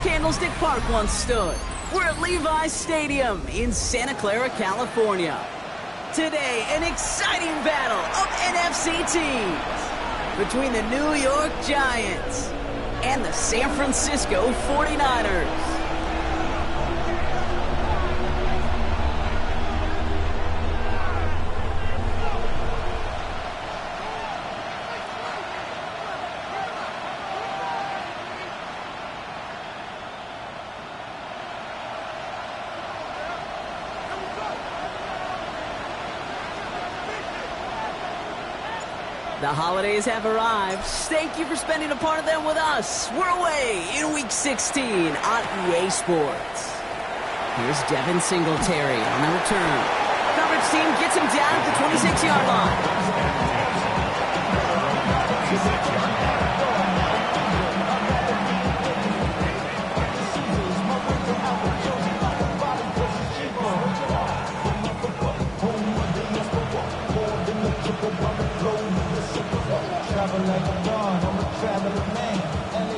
Candlestick Park once stood. We're at Levi's Stadium in Santa Clara, California. Today, an exciting battle of NFC teams between the New York Giants and the San Francisco 49ers. The holidays have arrived. Thank you for spending a part of them with us. We're away in Week 16 on EA Sports. Here's Devin Singletary on the return. Coverage team gets him down at the 26-yard line.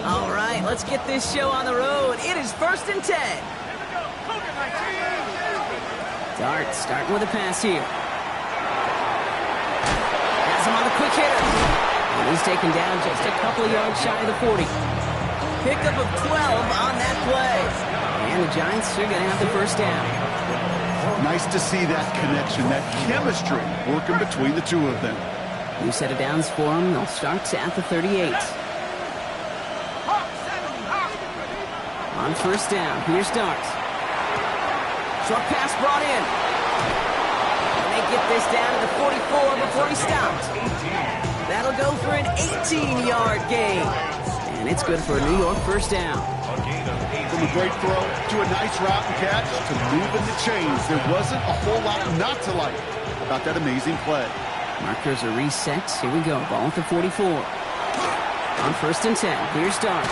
All right, let's get this show on the road. It is 1st and 10. Dart starting with a pass here. Has him on the quick hitter. And he's taken down just a couple of yards shy of the 40. Pickup of 12 on that play. And the Giants are going to have the first down. Nice to see that connection, that chemistry working between the two of them. New set of downs for them. They'll start at the 38. On first down, here's Dart. Short pass brought in. And they get this down to the 44 before he stopped. That'll go for an 18-yard gain. And it's good for a New York first down. From a great throw to a nice route and catch to moving the chains. There wasn't a whole lot not to like about that amazing play. Markers are reset. Here we go. Ball at the 44. On first and 10. Here's Dart.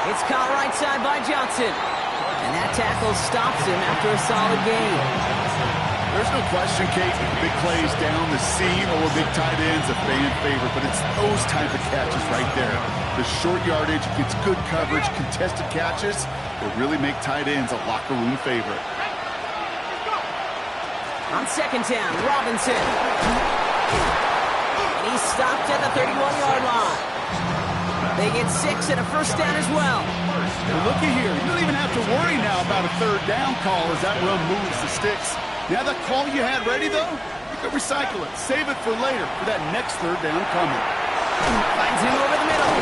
It's caught right side by Johnson. And that tackle stops him after a solid gain. There's no question, Kate, big plays down the seam or big tight ends, a fan favorite, but it's those type of catches right there. The short yardage, gets good coverage, contested catches that really make tight ends a locker room favorite. On second down, Robinson. And he's stopped at the 31-yard line. They get 6 and a first down as well. Well, looky here. You don't even have to worry now about a third down call as that run moves the sticks. Now that call you had ready, though, you can recycle it. Save it for later for that next third down coming. Finds him over the middle.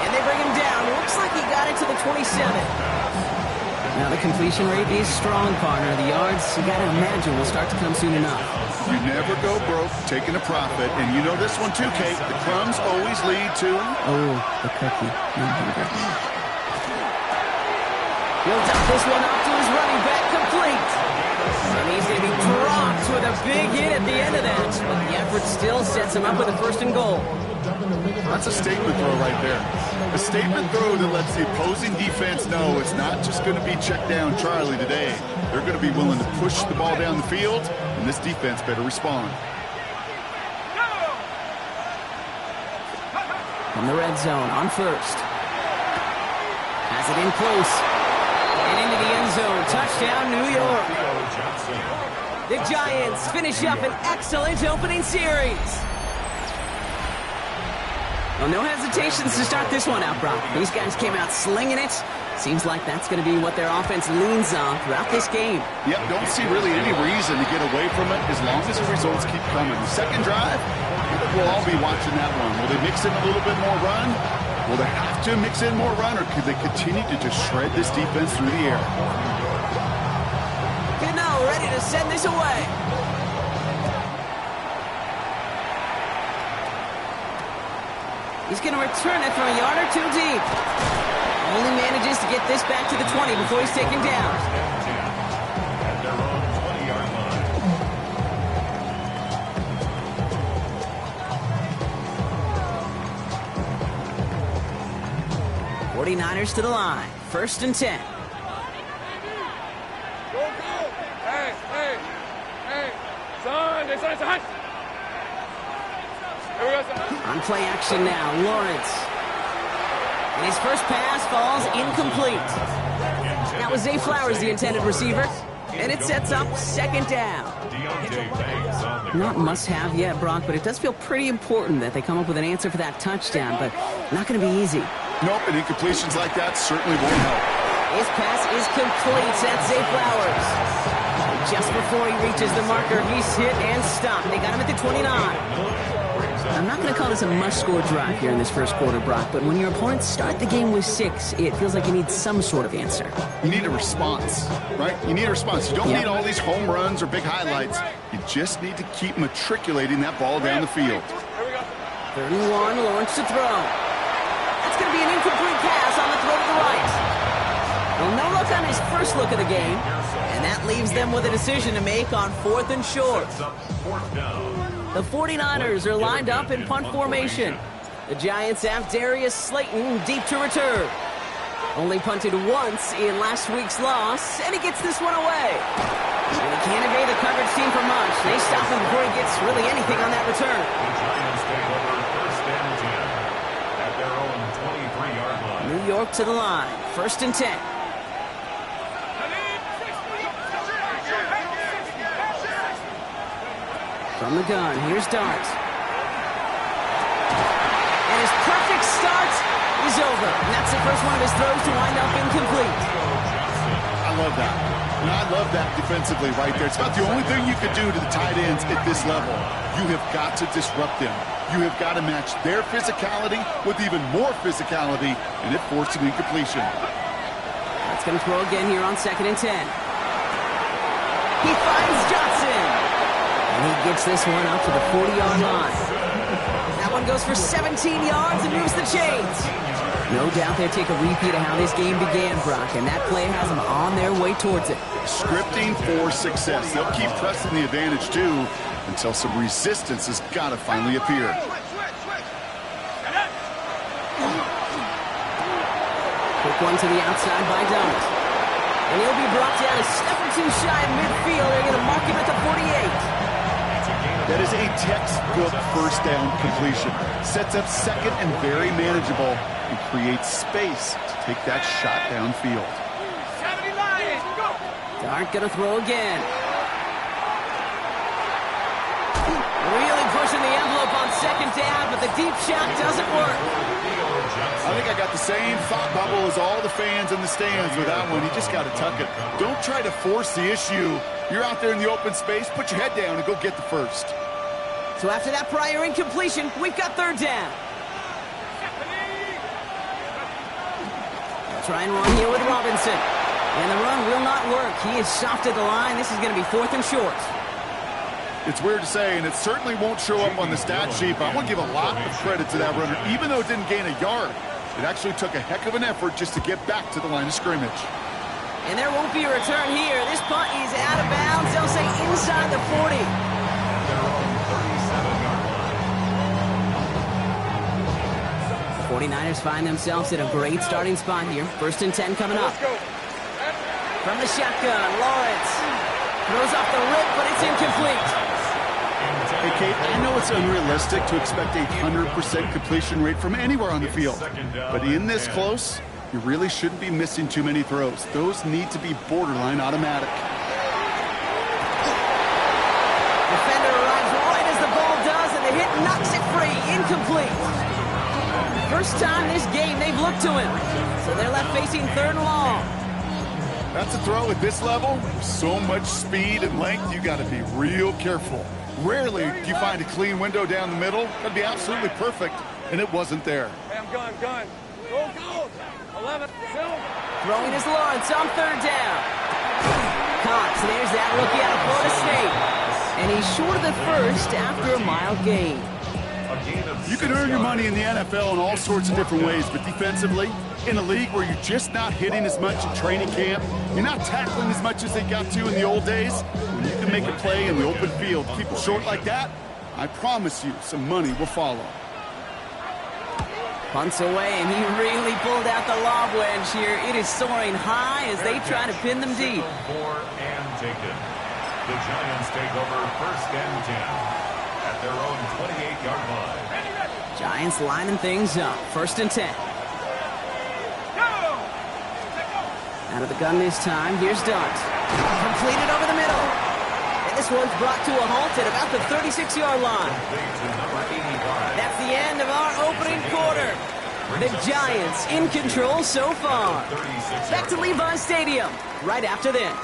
And they bring him down. Looks like he got it to the 27. Now the completion rate is strong, partner. The yards, you got to imagine, will start to come soon enough. You never go broke taking a profit. And you know this one too, Kate. The crumbs always lead to... Oh, the cookie. He'll dump this one off to his running back, complete. And he's going to be dropped with a big hit at the end of that. But the effort still sets him up with a first and goal. That's a statement throw right there. A statement throw that lets the opposing defense know it's not just going to be check down Charlie today. They're going to be willing to push the ball down the field, and this defense better respond. From the red zone on first. Has it in close. And into the end zone. Touchdown, New York. The Giants finish up an excellent opening series. Well, no hesitations to start this one out, Brock. These guys came out slinging it. Seems like that's going to be what their offense leans on throughout this game. Yep, don't see really any reason to get away from it as long as the results keep coming. The second drive, we'll all be watching that one. Will they mix in a little bit more run? Will they have to mix in more run, or could they continue to just shred this defense through the air? Cano ready to send this away. He's going to return it from a yard or two deep. Only manages to get this back to the 20 before he's taken down. '49ers to the line. 1st and 10. On play action now, Lawrence. And his first pass falls incomplete. That was Zay Flowers, the intended receiver. And it sets up second down. Not must-have yet, Brock, but it does feel pretty important that they come up with an answer for that touchdown, but not going to be easy. Nope, and incompletions like that certainly won't help. His pass is complete. That's Zay Flowers. Just before he reaches the marker, he's hit and stopped. They got him at the 29. I'm not going to call this a must-score drive here in this first quarter, Brock, but when your opponents start the game with 6, it feels like you need some sort of answer. You need a response, right? You need a response. You don't need all these home runs or big highlights. You just need to keep matriculating that ball down the field. 31, Lawrence to throw. That's going to be an incomplete pass on the throw to the right. Well, no look on his first look of the game, and that leaves them with a decision to make on 4th and short. The 49ers are lined up in punt formation. The Giants have Darius Slayton deep to return. Only punted once in last week's loss, and he gets this one away. And he can't evade the coverage team for much. They stop him before he gets really anything on that return. The Giants take over 1st and 10 at their own 23-yard line. New York to the line. 1st and 10. From the gun, here's Dart. And his perfect start is over. And that's the first one of his throws to wind up incomplete. I love that. And I love that defensively right there. It's about the only thing you could do to the tight ends at this level. You have got to disrupt them. You have got to match their physicality with even more physicality, and it forced an incompletion. That's going to throw again here on 2nd and 10. He finds Johnson. And he gets this one up to the 40-yard line. That one goes for 17 yards and moves the chains. No doubt they'll take a repeat of how this game began, Brock, and that play has them on their way towards it. Scripting for success. They'll keep pressing the advantage, too, until some resistance has got to finally appear. Quick one to the outside by Dart. And he'll be brought down a step or two shy of midfield. They're going to mark him at the 48. That is a textbook first down completion. Sets up 2nd and very manageable and creates space to take that shot downfield. Dart going to throw again. Really pushing the envelope on 2nd down, but the deep shot doesn't work. I think I got the same thought bubble as all the fans in the stands with that one. You just got to tuck it. Don't try to force the issue. You're out there in the open space. Put your head down and go get the first. So after that prior incompletion, we've got 3rd down. Try and run here with Robinson. And the run will not work. He is soft at the line. This is going to be 4th and short. It's weird to say, and it certainly won't show up on the stat sheet, but I want to give a lot of credit to that runner. Even though it didn't gain a yard, it actually took a heck of an effort just to get back to the line of scrimmage. And there won't be a return here. This punt is out of bounds. They'll say inside the 40. The 49ers find themselves in a great starting spot here. 1st and 10 coming up. From the shotgun, Lawrence throws off the rip, but it's incomplete. Hey, Kate, I know it's unrealistic to expect a 100% completion rate from anywhere on the field. But in this close, you really shouldn't be missing too many throws. Those need to be borderline automatic. Defender arrives right as the ball does, and the hit knocks it free. Incomplete. First time this game they've looked to him. So they're left facing 3rd and long. That's a throw at this level. So much speed and length, you got to be real careful. Rarely do you find a clean window down the middle. That'd be absolutely perfect, and it wasn't there. Hey, I'm going. Go. 11, 2. Throwing is Lawrence on 3rd down. Cox, there's that rookie out of Florida State. And he's short of the first after a mile gain. You can earn your money in the NFL in all sorts of different ways, but defensively, in a league where you're just not hitting as much in training camp, you're not tackling as much as they got to in the old days, when you can make a play in the open field, keep it short like that, I promise you some money will follow. Punts away, and he really pulled out the lob wedge here. It is soaring high as they try to pin them deep. The Giants take over 1st and 10 at their own 28-yard line. Giants lining things up. 1st and 10. Out of the gun this time. Here's Dart. Completed over the middle. And this one's brought to a halt at about the 36-yard line. That's the end of our opening quarter. The Giants in control so far. Back to Levi Stadium right after this.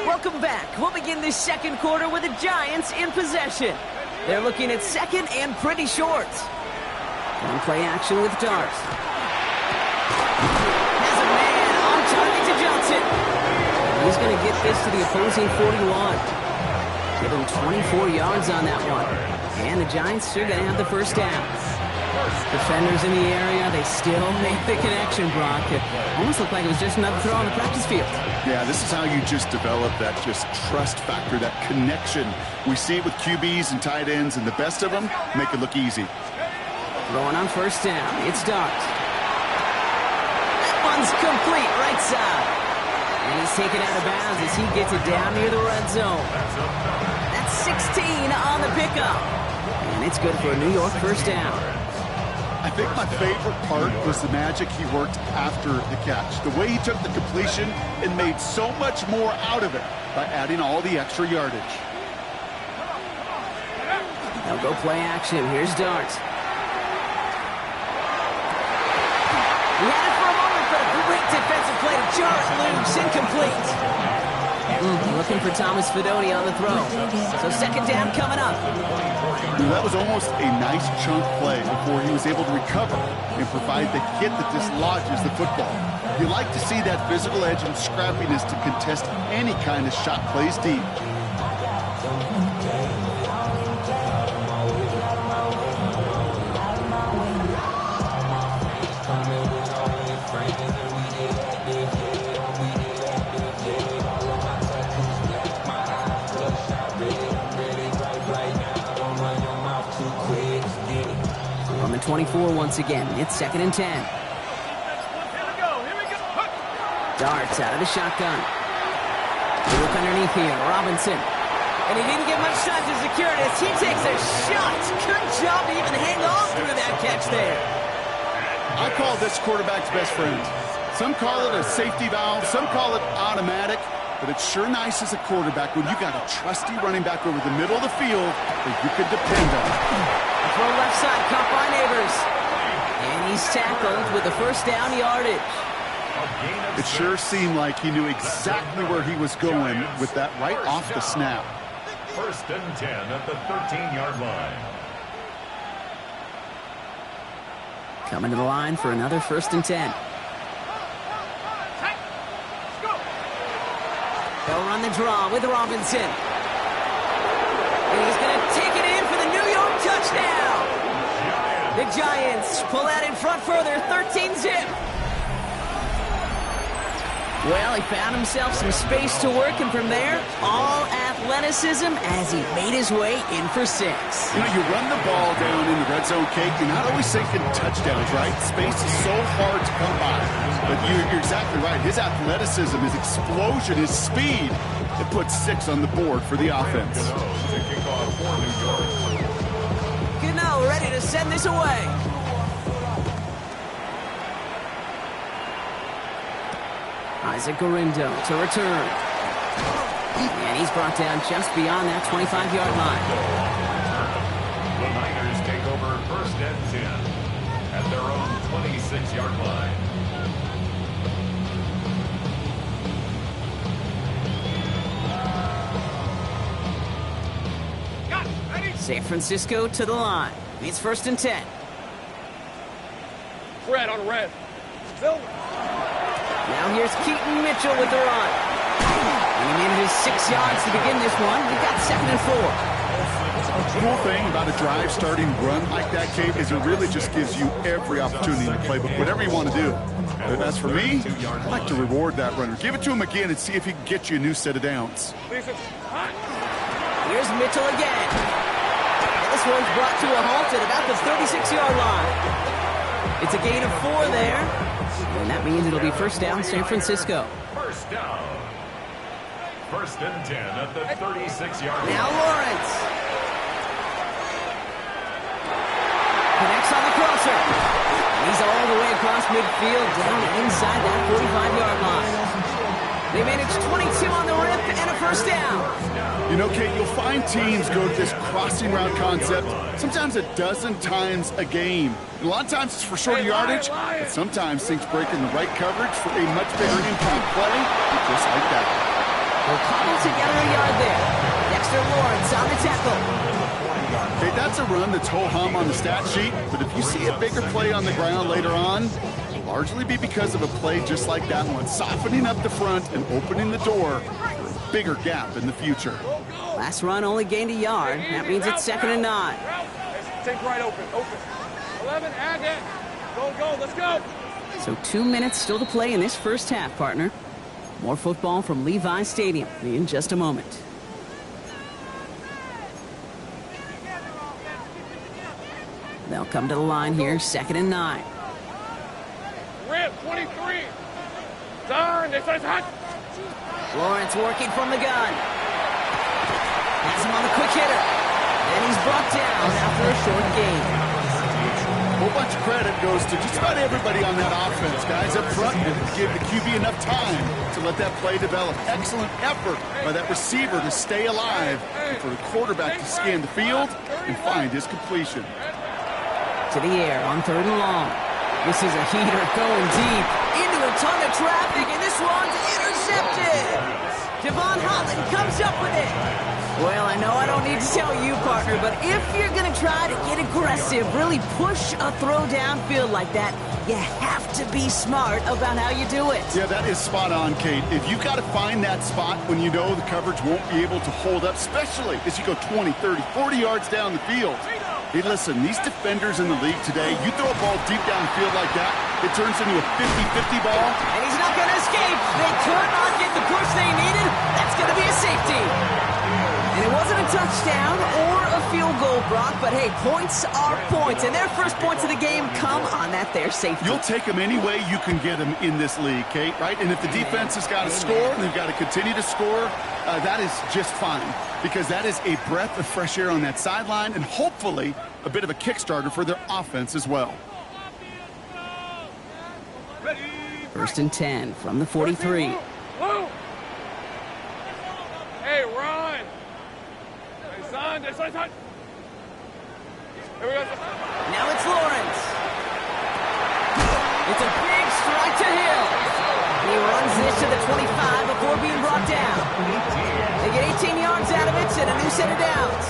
Welcome back. We'll begin this second quarter with the Giants in possession. They're looking at second and pretty short. One play action with Dart. Has a man on target to Johnson. He's going to get this to the opposing 41. Give him 24 yards on that one. And the Giants are going to have the first down. Defenders in the area, they still make the connection, Brock. It almost looked like it was just another throw on the practice field. Yeah, this is how you just develop that just trust factor, that connection. We see it with QBs and tight ends, and the best of them make it look easy. Throwing on first down, it's Dart. That one's complete, right side. And he's taken out of bounds as he gets it down near the red zone. That's 16 on the pickup. And it's good for a New York first down. I think my favorite part was the magic he worked after the catch. The way he took the completion and made so much more out of it by adding all the extra yardage. They'll go play action. Here's Dart. He had it for a moment, but a great defensive play to jar it loose. Incomplete. Looking for Thomas Fidone on the throw. So second down coming up. That was almost a nice chunk play before he was able to recover and provide the hit that dislodges the football. You like to see that physical edge and scrappiness to contest any kind of shot plays deep. On the 24 once again, it's second and 10. Darts out of the shotgun. Look underneath here, Robinson. And he didn't get much time to secure it as he takes a shot. Good job to even hang on through that catch there. I call this quarterback's best friend. Some call it a safety valve, some call it automatic, but it's sure nice as a quarterback when you got a trusty running back over the middle of the field that you can depend on. Throw left side, caught by Neighbors. And he's tackled with the first down yardage. It sure seemed like he knew exactly where he was going with that right off the snap. First and 10 at the 13-yard line. Coming to the line for another first and 10. They'll run the draw with Robinson. And he's going to take it in for the New York touchdown. The Giants pull out in front further, 13-zip. Well, he found himself some space to work, and from there, all athleticism as he made his way in for 6. You know, you run the ball down in the red zone, Kate, you're not always thinking touchdowns, right? Space is so hard to come by. But you're exactly right. His athleticism, his explosion, his speed, it puts 6 on the board for the offense. Gano ready to send this away. Isaac Gorindo to return. And he's brought down just beyond that 25-yard line. The Niners take over first and 10 at their own 26-yard line. San Francisco to the line. It's first and 10. Red on red. Silver. Now here's Keaton Mitchell with the run. And he manages 6 yards to begin this one. We've got second and 4. The cool thing about a drive starting run like that, Kate, is it really just gives you every opportunity to play whatever you want to do. But as for me, I like to reward that runner. Give it to him again and see if he can get you a new set of downs. Here's Mitchell again. And this one's brought to a halt at about the 36-yard line. It's a gain of 4 there. And that means it'll be first down San Francisco. First down. first and 10 at the 36-yard line. Now Lawrence. Connects on the crosser. And he's all the way across midfield, down inside that 45-yard line. They managed 22 on the rip and a first down. You know, Kate, you'll find teams go to this crossing route concept sometimes a dozen times a game. And a lot of times it's for shorter yardage, but sometimes things break in the right coverage for a much bigger impact play, just like that. They'll cobble together a yard there. Dexter Lawrence on the tackle. Okay, that's a run that's ho-hum on the stat sheet, but if you see a bigger play on the ground later on, it'll largely be because of a play just like that one, softening up the front and opening the door for a bigger gap in the future. Last run only gained a yard. That means it's 2nd and 9. Take right open. 11, add it. Go, let's go. So 2 minutes still to play in this first half, partner. More football from Levi Stadium in just a moment. They'll come to the line here, 2nd and 9. Rip, 23. Done. This is hot. Lawrence working from the gun. Has him on the quick hitter. And he's brought down after a short gain. A whole bunch of credit goes to just about everybody on that offense. Guys up front didn't give the QB enough time to let that play develop. Excellent effort by that receiver to stay alive and for the quarterback to scan the field and find his completion. To the air on 3rd and long. This is a heater going deep into a ton of traffic, and this one's intercepted. Devon Holland comes up with it. Well, I know I don't need to tell you, partner, but if you're going to try to get aggressive, really push a throw downfield like that, you have to be smart about how you do it. Yeah, that is spot on, Kate. If you've got to find that spot when you know the coverage won't be able to hold up, especially as you go 20, 30, 40 yards down the field. Hey, listen, these defenders in the league today, you throw a ball deep down the field like that, it turns into a 50-50 ball. And he's not going to escape. They could not get the push they needed. That's going to be a safety. And it wasn't a touchdown or a field goal, Brock, but hey, points are points. And their first points of the game come on that there safety. You'll take them any way you can get them in this league, Kate, right? And if the defense has got to score and they've got to continue to score, that is just fine. Because that is a breath of fresh air on that sideline and hopefully a bit of a kickstarter for their offense as well. 1st and 10 from the 43. Hey, run. Hey, son. Here we go. Now it's Lawrence. It's a big strike to Hill. He runs this to the 25 before being brought down. They get 18 yards out of it and a new set of downs.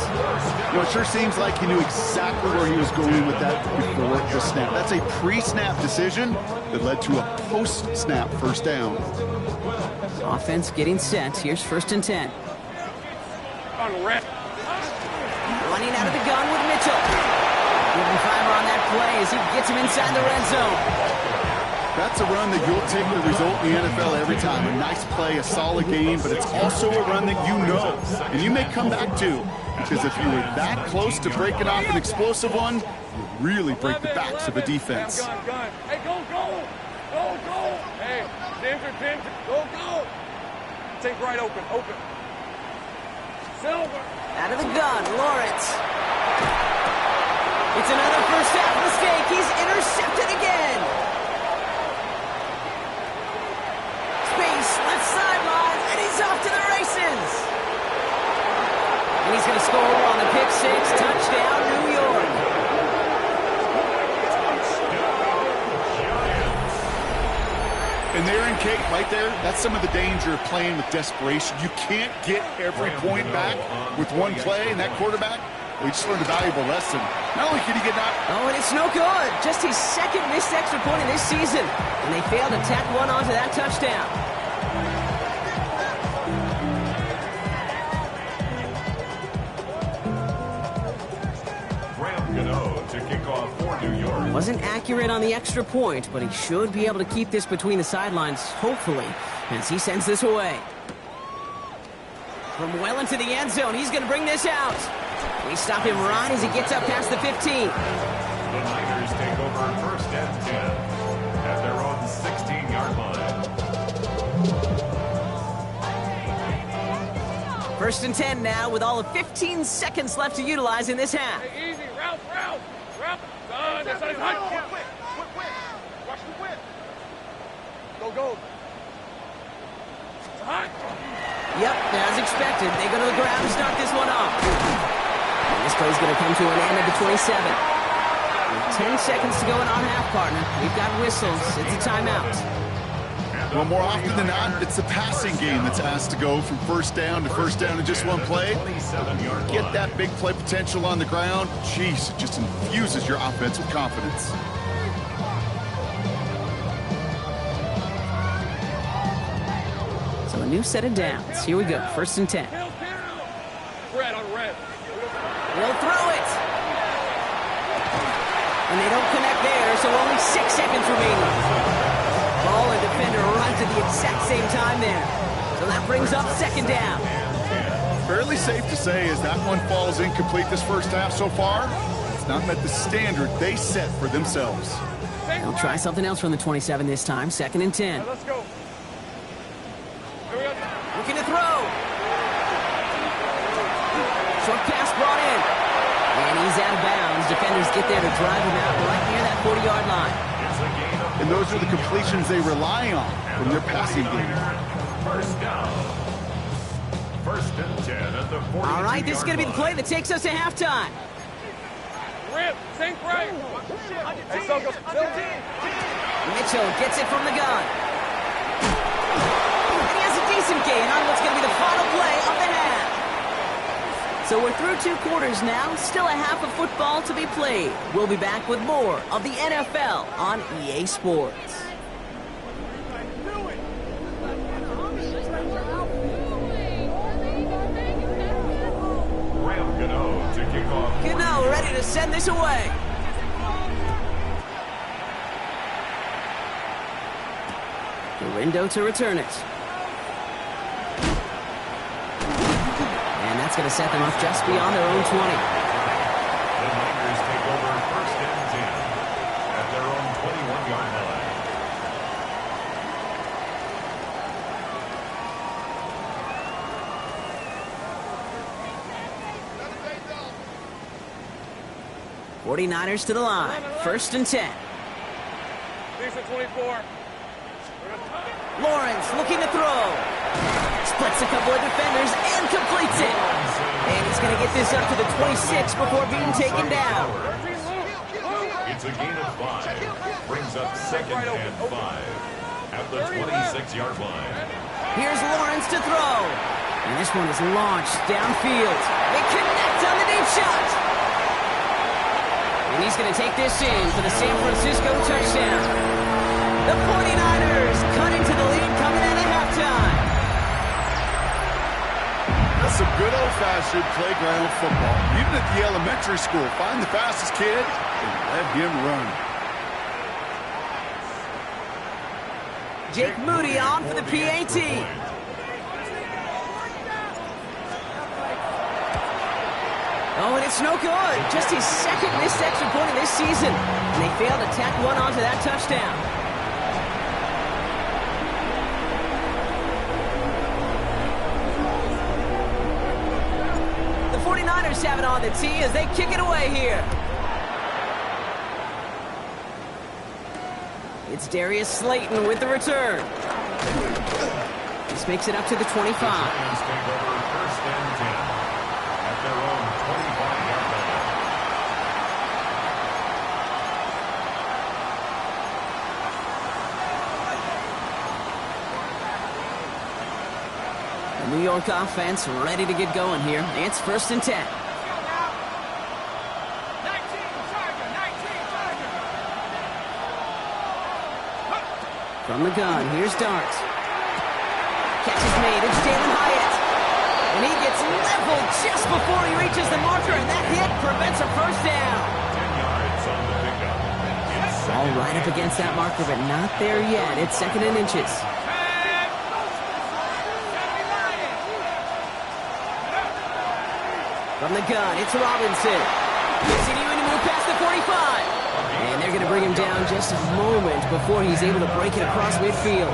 You know, it sure seems like he knew exactly where he was going with that before the snap. That's a pre-snap decision that led to a post-snap first down. Offense getting set. Here's 1st and 10. On rep. Running out of the gun with Mitchell. Giving fiber on that play as he gets him inside the red zone. That's a run that you'll take the result in the NFL every time. A nice play, a solid game, but it's also a run that you know and you may come back to. Because if you were that close to breaking off an explosive one, you really break the backs of a defense. Gun. Hey, go. Hey, Ginger. Go. Take right open. Silver. Out of the gun, Lawrence. It's another first half mistake. He's intercepted again. Space, left sideline, and he's off to the races. And he's going to score on the pick six. Touchdown, New York. And there in Kate, right there, that's some of the danger of playing with desperation. You can't get every point back with one play, and that quarterback, well, he just learned a valuable lesson. Not only can he get knocked. Oh, and it's no good. Just his second missed extra point in this season. And they failed to tack one onto that touchdown. To kick off for New York. Wasn't accurate on the extra point, but he should be able to keep this between the sidelines, hopefully, as he sends this away. From well into the end zone, he's going to bring this out. We stop him right as he gets up past the 15. The Niners take over 1st and 10 at their own 16-yard line. First and 10 now with all of 15 seconds left to utilize in this half. Hey, easy. Route. Done. That's not hot. Whip. Watch the whip. Go. Hot. Yep, as expected, they go to the ground to start this one off. And this play's going to come to an end at the 27. With 10 seconds to go in our half, partner. We've got whistles. It's a timeout. Well, more often than not, it's the passing game that's asked to go from first down in just one play. Get that big play potential on the ground. Jeez, it just infuses your offense with confidence. So a new set of downs. Here we go. First and 10. Red on red. They'll throw it. And they don't connect there, so only 6 seconds remaining. Ball and defender runs at the exact same time there. So that brings up second down. Fairly safe to say as that one falls incomplete this first half so far, it's not met the standard they set for themselves. They'll try something else from the 27 this time. Second and 10. Let's go. Here we go. Looking to throw. Short pass brought in. And he's out of bounds. Defenders get there to drive him out right near that 40-yard line. And those are the completions they rely on from their passing game. First down. First and 10 at the 42. All right, this is going to be the play that takes us to halftime. Rip. Sink right. Hey, so go. Mitchell gets it from the gun. And he has a decent gain on what's going to be the final play of the half. So we're through 2 quarters now. Still a half of football to be played. We'll be back with more of the NFL on EA Sports. Graham Gano to kick off. Gano ready to send this away. Gurindo to return it. And that's going to set them up just beyond their own 20. The Niners take over first and 10 at their own 21-yard line. '49ers to the line. First and 10. Decent 24. Lawrence looking to throw. Splits a couple of defenders and completes it. And he's going to get this up to the 26 before being taken down. It's a gain of 5. Brings up second and 5 at the 26-yard line. Here's Lawrence to throw. And this one is launched downfield. They connect on the deep shot. And he's going to take this in for the San Francisco touchdown. The 49ers cut into the lead coming out of halftime. That's some good old-fashioned playground football. Even at the elementary school, find the fastest kid and let him run. Jake Moody on for the PAT. Oh, and it's no good. Just his second missed extra point of this season. And they failed to tack one onto that touchdown. The 49ers have it on the tee as they kick it away here. It's Darius Slayton with the return. This makes it up to the 25. Lions take over first and 10 at their own 25-yard line. The New York offense ready to get going here. It's first and 10. From the gun, here's Dart. Catch is made, it's Jalen Hyatt. And he gets leveled just before he reaches the marker, and that hit prevents a first down. 10 yards on the pickup. It's All right up against that marker, but not there yet. It's second and inches. From the gun, it's Robinson. Continuing to move past the 45. And they're going to bring him down just a moment before he's able to break it across midfield.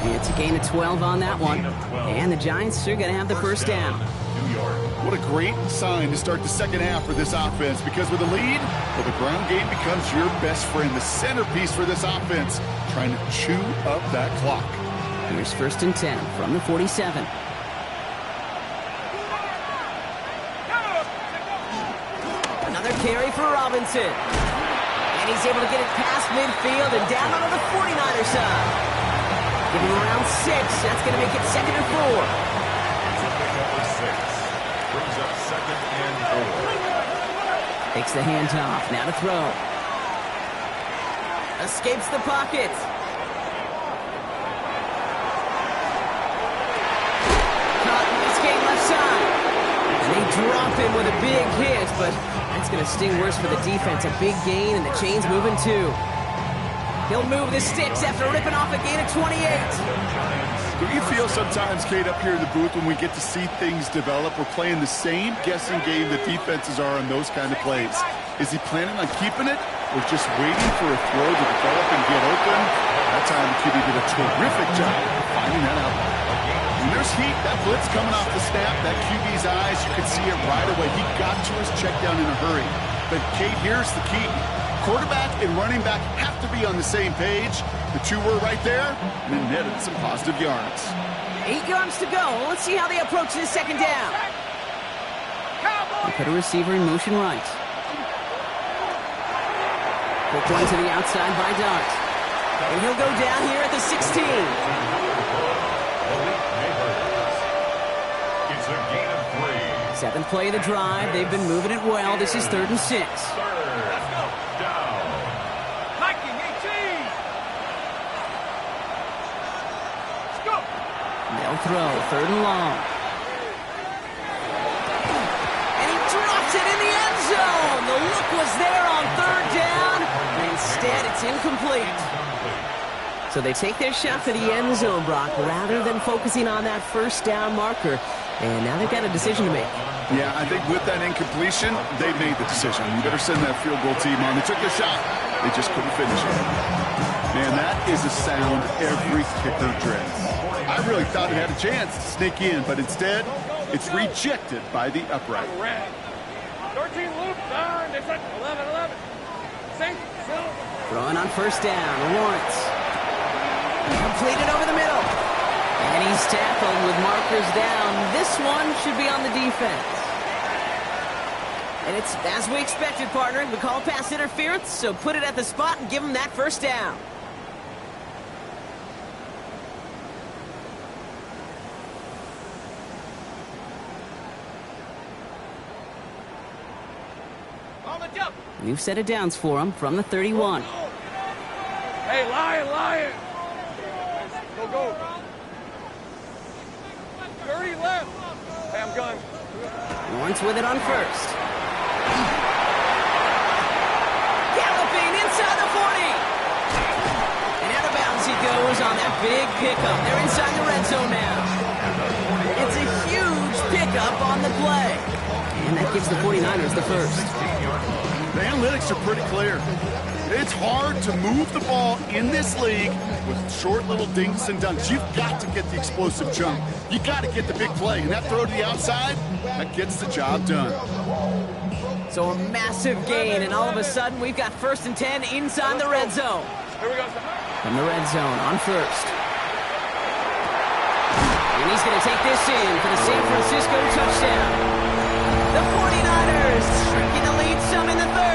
It's a gain of 12 on that one. And the Giants are going to have the first down. New York. What a great sign to start the second half for this offense, because with a lead, well, the ground game becomes your best friend, the centerpiece for this offense, trying to chew up that clock. Here's 1st and 10 from the 47. Another carry for Robinson. And he's able to get it past midfield and down onto the 49er side. Give him around 6. That's going to make it 2nd and 4. It's a pickup for 6. Brings up 2nd and 4. Takes the handoff. Now to throw. Escapes the pocket. Caught in this game left side. And they drop him with a big hit, but that's going to sting worse for the defense. A big gain, and the chain's moving too. He'll move the sticks after ripping off a gain of 28. Do you feel sometimes, Kate, up here in the booth when we get to see things develop, we're playing the same guessing game that defenses are on those kind of plays? Is he planning on keeping it or just waiting for a throw to develop and get open? That time the QB did a terrific job of finding that out. When there's heat, that blitz coming off the snap, that QB's eyes, you could see it right away. He got to his check down in a hurry. But, Kate, here's the key. Quarterback and running back have to be on the same page. The two were right there, and then netted some positive yards. 8 yards to go. Let's see how they approach this second down. They put a receiver in motion right. Quick one to the outside by Dart. And he'll go down here at the 16. It's a gain of 3. 7th play of the drive. They've been moving it well. This is 3rd and 6. They'll throw, 3rd and long. And he drops it in the end zone. The look was there on 3rd down. Instead, it's incomplete. So they take their shot for the end zone, Brock, rather than focusing on that 1st down marker. And now they've got a decision to make. Yeah, I think with that incompletion, they made the decision. You better send that field goal team on. They took their shot. They just couldn't finish it. Man, that is a sound every kicker dreads. I really thought it had a chance to sneak in, but instead, it's rejected by the upright. 13 loop, darn, they said 11. Sink, silver. Throwing on 1st down, Lawrence. Completed over the middle. And he's tackled with markers down. This one should be on the defense. And it's as we expected, partner. We call pass interference, so put it at the spot and give him that 1st down. We've set it downs for him from the 31. Hey, Lion. Go. 30 left. Hey, I'm gun. Lawrence with it on 1st. Galloping inside the 40. And out of bounds he goes on that big pickup. They're inside the red zone now. It's a huge pickup on the play. And that gives the 49ers the 1st. The analytics are pretty clear. It's hard to move the ball in this league with short little dinks and dunks. You've got to get the explosive jump. You got to get the big play. And that throw to the outside, that gets the job done. So a massive gain, and all of a sudden we've got 1st and 10 inside the red zone. Here we go. From the red zone on 1st. And he's going to take this in for the San Francisco touchdown. The 49ers shrinking the lead some in the 3rd.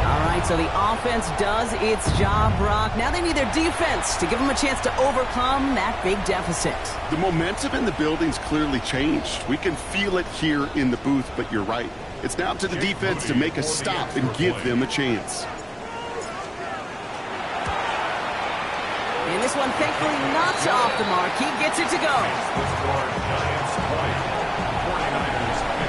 All right, so the offense does its job, Brock. Now they need their defense to give them a chance to overcome that big deficit. The momentum in the building's clearly changed. We can feel it here in the booth, but you're right. It's now up to the defense to make a stop and give them a chance. And this one, thankfully, not off the mark. He gets it to go. Giants 20, 49ers 15.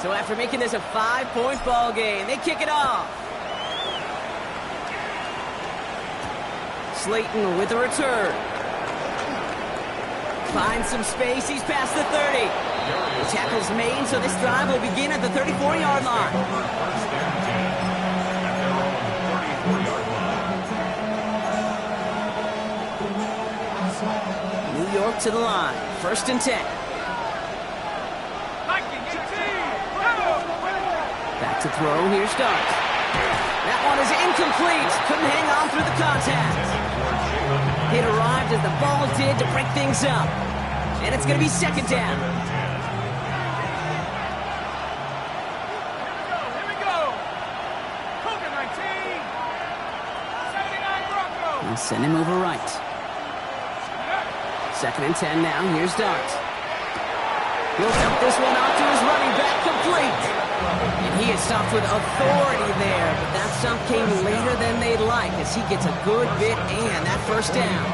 So after making this a 5-point ball game, they kick it off. Slayton with a return. Finds some space. He's past the 30. The tackle's made, so this drive will begin at the 34-yard line. First and 10 at their own 34-yard line. New York to the line. First and 10. Back to throw. Here's Starks. That one is incomplete. Couldn't hang on through the contact. It arrived as the ball did to break things up. And it's going to be second down. Here we go. Cougar 19. 79 Broncos. And send him over right. Second and 10 now. Here's Dart. He'll dump this one out to his running back, complete. And he had stopped with authority there, but that stop came later than they'd like as he gets a good bit and that first down.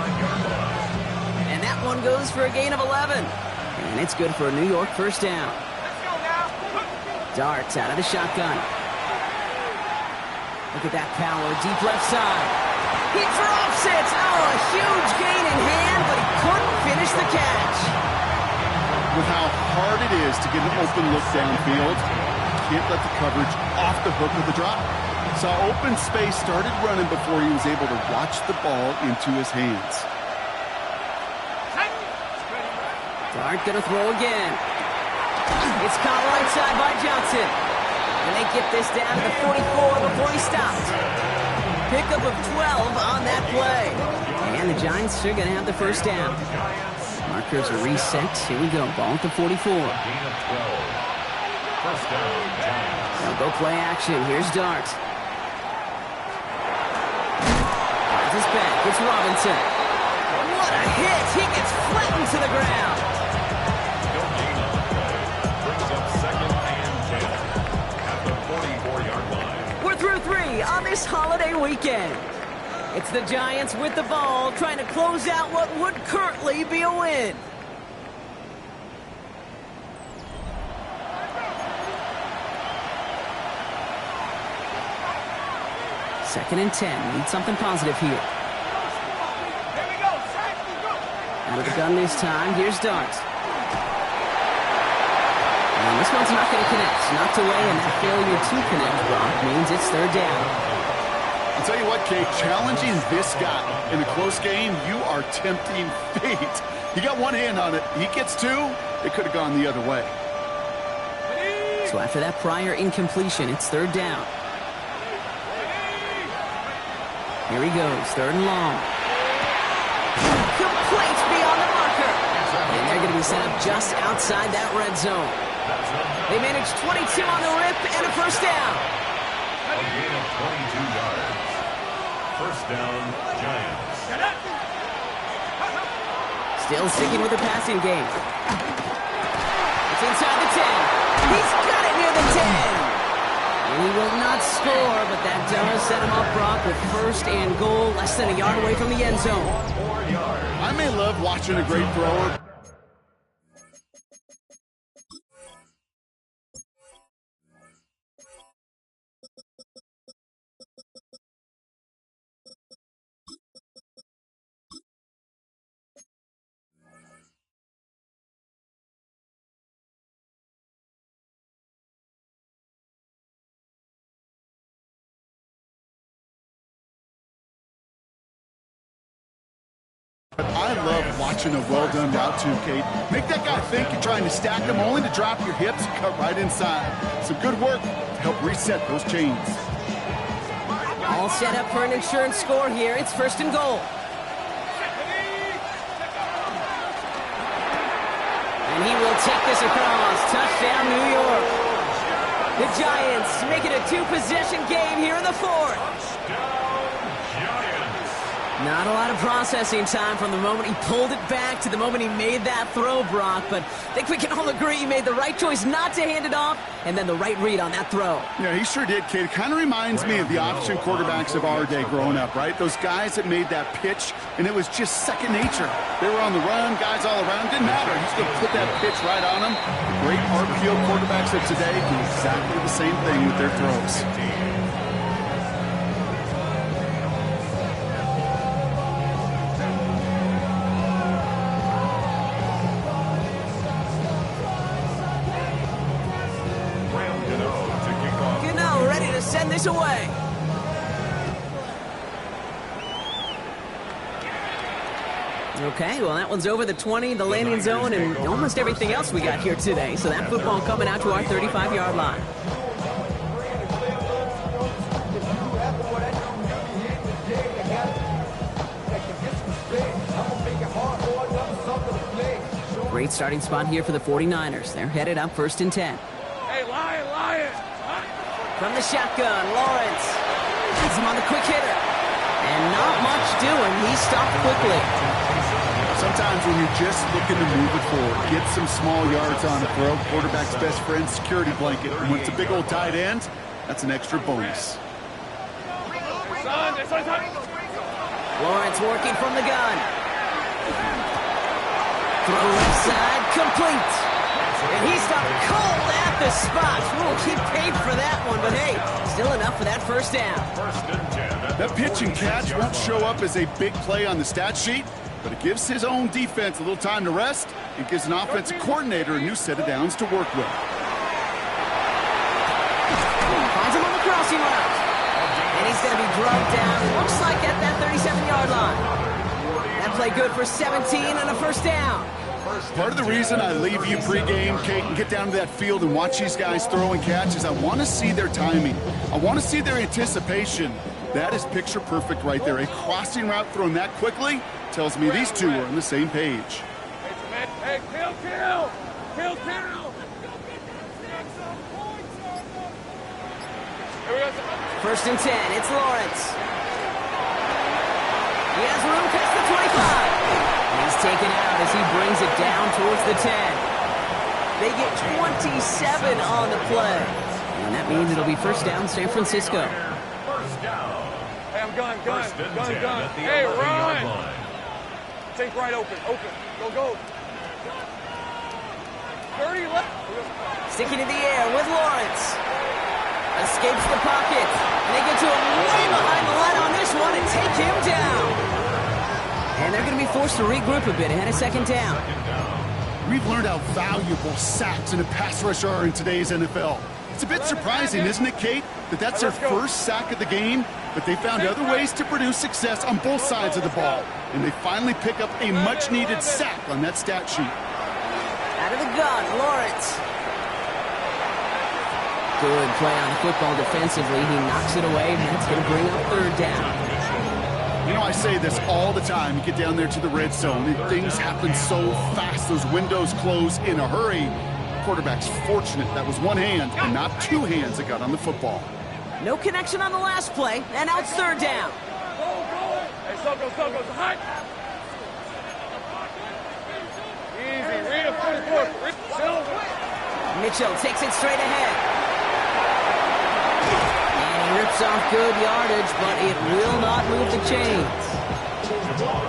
And that one goes for a gain of 11. And it's good for a New York first down. Let's go now. Darts out of the shotgun. Look at that power, deep left side. He drops it! Oh, a huge gain in hand, but he couldn't finish the catch. With how hard it is to get an open look downfield, can't let the coverage off the hook of the drop. Saw open space, started running before he was able to watch the ball into his hands. Dart gonna throw again. It's caught right side by Johnson. And they get this down to the 44 before he stops. Pickup of 12 on that play. And the Giants are gonna have the first down. Markers are reset. Here we go. Ball at the 44. Gain of 12. First down, Giants. They'll go play action. Here's Dart. Finds his back. It's Robinson. What a hit! He gets flattened to the ground. No gain on the play. Brings up second and 10 at the 44-yard line. We're through 3 on this holiday weekend. It's the Giants with the ball, trying to close out what would currently be a win. Second and 10. Need something positive here. Here we go. Out of the gun this time. Here's Dart. And this one's not going to connect. Knocked away, and that failure to connect, Brock, means it's third down. I'll tell you what, Kate, challenging this guy in a close game, you are tempting fate. He got one hand on it. He gets two. It could have gone the other way. So after that prior incompletion, it's third down. Here he goes, third and long. Complete beyond the marker. And they're going to be set up just outside that red zone. They managed 22 on the rip and a first down. A gain of 22 yards. First down, Giants. Still sticking with the passing game. It's inside the 10. He's got it near the 10. And he will not score, but that does set him up, Brock, with first and goal, less than a yard away from the end zone. 4 yards. I may love watching a great thrower. I love watching a well-done route too, Kate. Make that guy think you're trying to stack him only to drop your hips and cut right inside. Some good work to help reset those chains. All set up for an insurance score here. It's first and goal. And he will take this across. Touchdown, New York. The Giants make it a two-possession game here in the fourth. Not a lot of processing time from the moment he pulled it back to the moment he made that throw, Brock. But I think we can all agree he made the right choice not to hand it off, and then the right read on that throw. Yeah, he sure did, Kate. It kind of reminds me of the option quarterbacks of our day growing up, right? Those guys that made that pitch, and it was just second nature. They were on the run, guys all around. Didn't matter. He's going to put that pitch right on them. The great RPO quarterbacks of today do exactly the same thing with their throws. this away. Okay, well, that one's over the 20, the landing zone, and almost everything else we got here today. So that football coming out to our 35-yard line. Great starting spot here for the 49ers. They're headed up 1st and 10. Hey, Lion! From the shotgun, Lawrence has him on the quick hitter. And not much doing. He stopped quickly. Sometimes when you're just looking to move it forward, get some small yards on a throw, quarterback's best friend, security blanket. And when it's a big old tight end, that's an extra bonus. Lawrence working from the gun. Throw left side, complete. And he stopped cold at the spot. Ooh, he paid for that one, but hey, still enough for that first down. That pitch and catch won't show up as a big play on the stat sheet, but it gives his own defense a little time to rest. It gives an offensive coordinator a new set of downs to work with. Finds him on the crossing route. And he's going to be drugged down, looks like at that 37-yard line. That play good for 17 and a first down. Part of the reason I leave you pregame, Kate, and get down to that field and watch these guys throw and catch is I want to see their timing. I want to see their anticipation. That is picture perfect right there. A crossing route thrown that quickly tells me these two are on the same page. Hey, kill! 1st and 10, it's Lawrence. He has room past the 25. He's taken out as he brings it down towards the 10. They get 27 on the play. And that means it'll be first down San Francisco. First down. Hey, I'm gun. Hey, run! Think right open. Go. 30 left. Sticking in the air with Lawrence. Escapes the pocket. And they get to him way behind the line on this one and take him down. And they're going to be forced to regroup a bit ahead of second down. We've learned how valuable sacks and a pass rush are in today's NFL. It's a bit surprising, isn't it, Kate, that that's their first sack of the game, but they found other ways to produce success on both sides of the ball. And they finally pick up a much-needed sack on that stat sheet. Out of the gun, Lawrence. Good play on the football defensively. He knocks it away, and that's going to bring up third down. You know, I say this all the time. You get down there to the red zone, and things happen so fast. Those windows close in a hurry. Quarterback's fortunate that was one hand and not two hands that got on the football. No connection on the last play, and now it's third down. Go. Hey, so goes. Hot. Easy. Read a 44. Mitchell takes it straight ahead. Rips off good yardage, but it will not move the chains.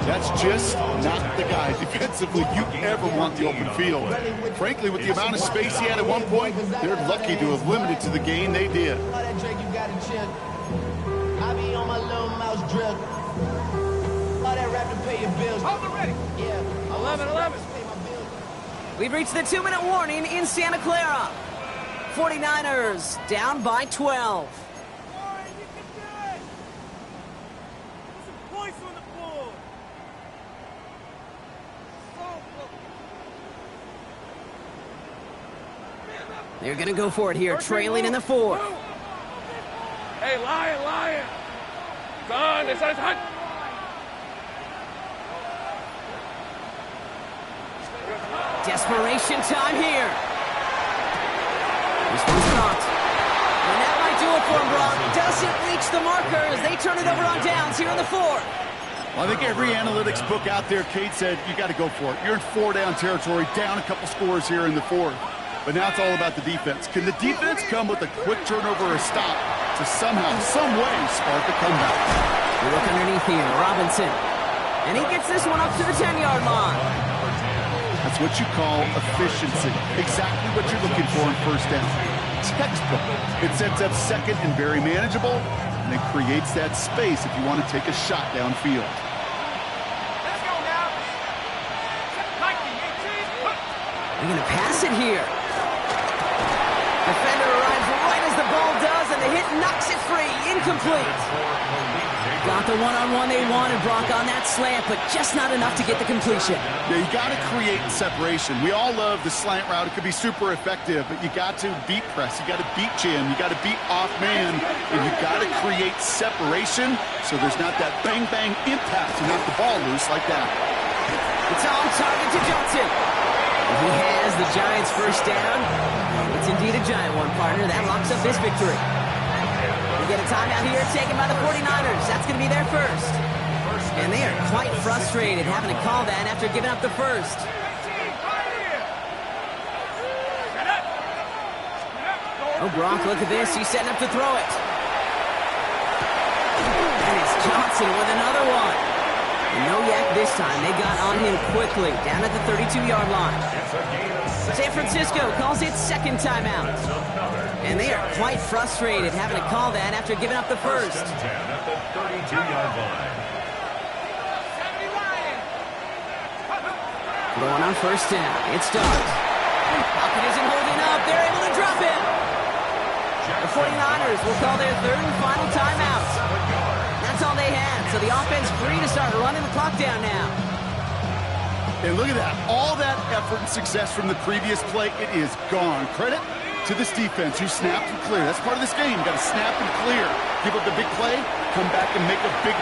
That's just not the guy defensively you ever want the open field. Frankly, with the amount of space he had at one point, they're lucky to have limited to the gain they did. Hold the ready. 11. We've reached the 2-minute warning in Santa Clara. 49ers down by 12. They're going to go for it here, trailing in the fourth. Hey, Lion! Gun, it's hot. Desperation time here. This one's caught. And that might do it for him, Brock. Doesn't reach the marker as they turn it over on downs here in the fourth. Well, I think every analytics book out there, Kate, said you got to go for it. You're in four-down territory, down a couple scores here in the fourth. But now it's all about the defense. Can the defense come with a quick turnover or stop to somehow, some way, spark a comeback? We look underneath here, Robinson. And he gets this one up to the 10-yard line. That's what you call efficiency. Exactly what you're looking for in first down. Textbook. It sets up second and very manageable, and it creates that space if you want to take a shot downfield. Let's go now. They're going to pass it here. Defender arrives right as the ball does, and the hit, knocks it free, incomplete. Got the one-on-one they wanted, Brock, on that slant, but just not enough to get the completion. Yeah, you got to create separation. We all love the slant route. It could be super effective, but you got to beat press. You got to beat jam. You got to beat off man, and you got to create separation so there's not that bang-bang impact to knock the ball loose like that. It's on target to Johnson. And he has the Giants' first down. It's indeed a giant one, partner. That locks up this victory. We get a timeout here taken by the 49ers. That's going to be their first. And they are quite frustrated having to call that after giving up the first. Oh, Brock, look at this. He's setting up to throw it. And it's Johnson with another one. No yak this time. They got on him quickly, down at the 32-yard line. San Francisco calls it second timeout. And they are quite frustrated having to call that after giving up the first. At the 32-yard line. Going on first down. It's Dobbs. Pocket isn't holding up. They're able to drop him. The 49ers will call their third and final timeout. That's all they had, so the offense free to start running the clock down now. And look at that. All that effort and success from the previous play, it is gone. Credit to this defense. You snapped and clear. That's part of this game. You got to snap and clear. Give up the big play, come back and make a big...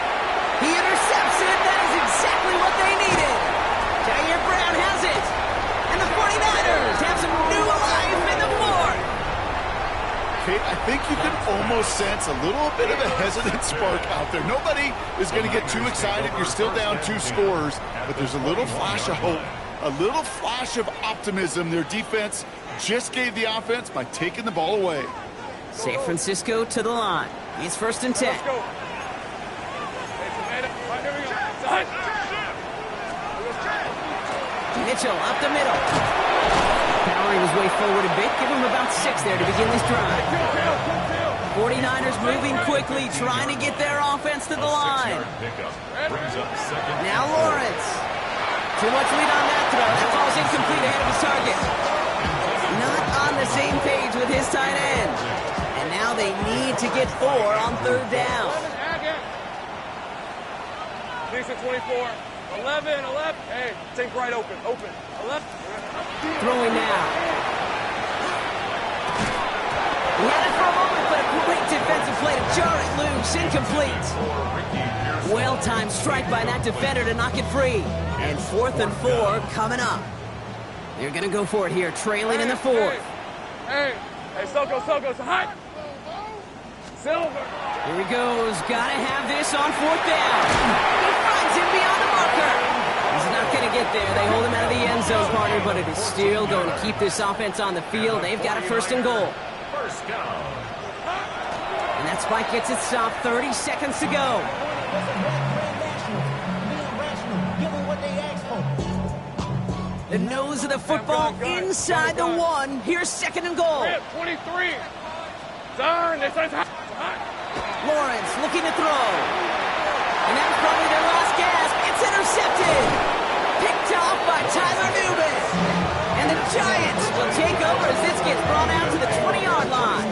He intercepts it. That is exactly what they needed. Jair Brown has it. And the 49ers have some new life in the fourth. Kate, I think you can almost sense a little bit of a hesitant spark out there. Nobody is going to get too excited. You're still down 2 scores, but there's a little flash of hope, a little flash of optimism. Their defense just gave the offense by taking the ball away. San Francisco to the line. It's first and 10. Let's go. Mitchell up the middle. Powering his way forward a bit. Give him about 6 there to begin this drive. 49ers moving quickly, trying to get their offense to the line. Now Lawrence. Too much lead on that throw. That ball's incomplete ahead of his target. Not on the same page with his tight end. And now they need to get 4 on third down. Decent 24. 11. Hey, think right open. 11. Throwing now. He had it for a moment, but a great defensive play to jar it loose. Incomplete. Well-timed strike by that defender to knock it free. And 4th and 4 coming up. They're going to go for it here, trailing in the 4th. Hey, Soko, high. Silver. Here he goes. Got to have this on 4th down. He finds him beyond the marker. He's not going to get there. They hold him out of the end zone, partner, but it is still going to keep this offense on the field. They've got a first and goal. First down. And that spike gets it stopped. 30 seconds to go. The nose of the football inside the 1. Here's second and goal. 23. Turn. Lawrence looking to throw. And that was probably their last gasp. It's intercepted. Picked off by Tyler Newman. And the Giants will take over as this gets brought out to the 20-yard line.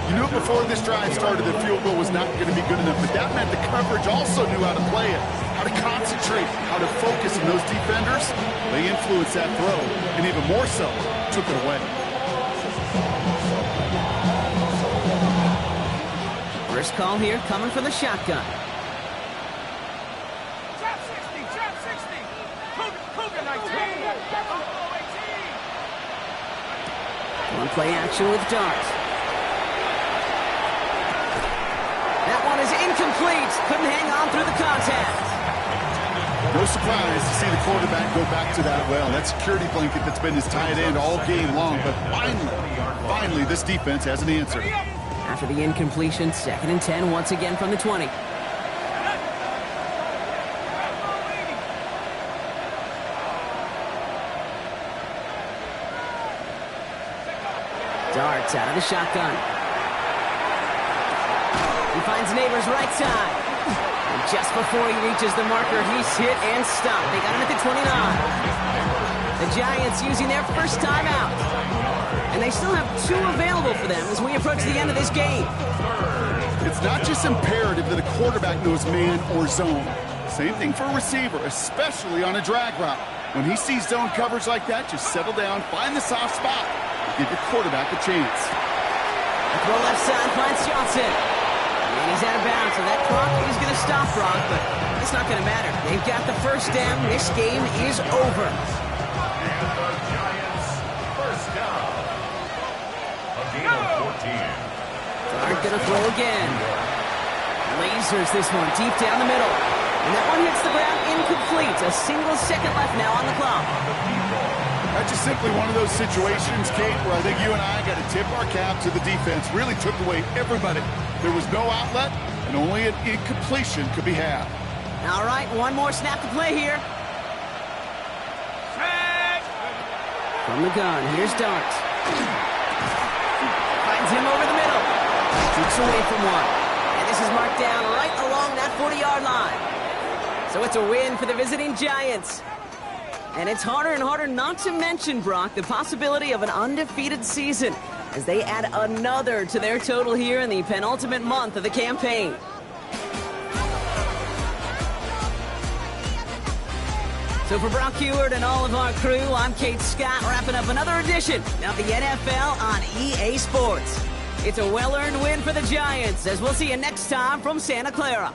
You knew before this drive started the field goal was not going to be good enough, but that meant the coverage also knew how to play it, how to concentrate, how to focus, and those defenders, they influenced that throw, and even more so, took it away. First call here coming from the shotgun. Trap 60. Cougar 19. One play action with Dart. That one is incomplete. Couldn't hang on through the contact. No surprise to see the quarterback go back to that well. That security blanket that's been his tight end all game long, but finally this defense has an answer. After the incompletion, 2nd and 10 once again from the 20. Darts out of the shotgun. He finds Neighbors right side. And just before he reaches the marker, he's hit and stopped. They got him at the 29. The Giants using their first timeout. And and they still have 2 available for them as we approach the end of this game. It's not just imperative that a quarterback knows man or zone. Same thing for a receiver, especially on a drag route. When he sees zone coverage like that, just settle down, find the soft spot, and give your quarterback a chance. The throw left side finds Johnson. And he's out of bounds, so that clock is going to stop, Brock, but it's not going to matter. They've got the first down. This game is over. And the Giants first down. A gain of 14. Dart going to throw again. Lasers this one deep down the middle. And that one hits the ground incomplete. A single second left now on the clock. That's just simply one of those situations, Kate, where I think you and I got to tip our cap to the defense. Really took away everybody. There was no outlet, and only an incompletion could be had. All right, one more snap to play here. From the gun, here's Dart. Finds him over the middle. Shoots away from one. And this is marked down right along that 40-yard line. So it's a win for the visiting Giants. And it's harder and harder not to mention, Brock, the possibility of an undefeated season as they add another to their total here in the penultimate month of the campaign. So for Brock Huard and all of our crew, I'm Kate Scott, wrapping up another edition of the NFL on EA Sports. It's a well-earned win for the Giants, as we'll see you next time from Santa Clara.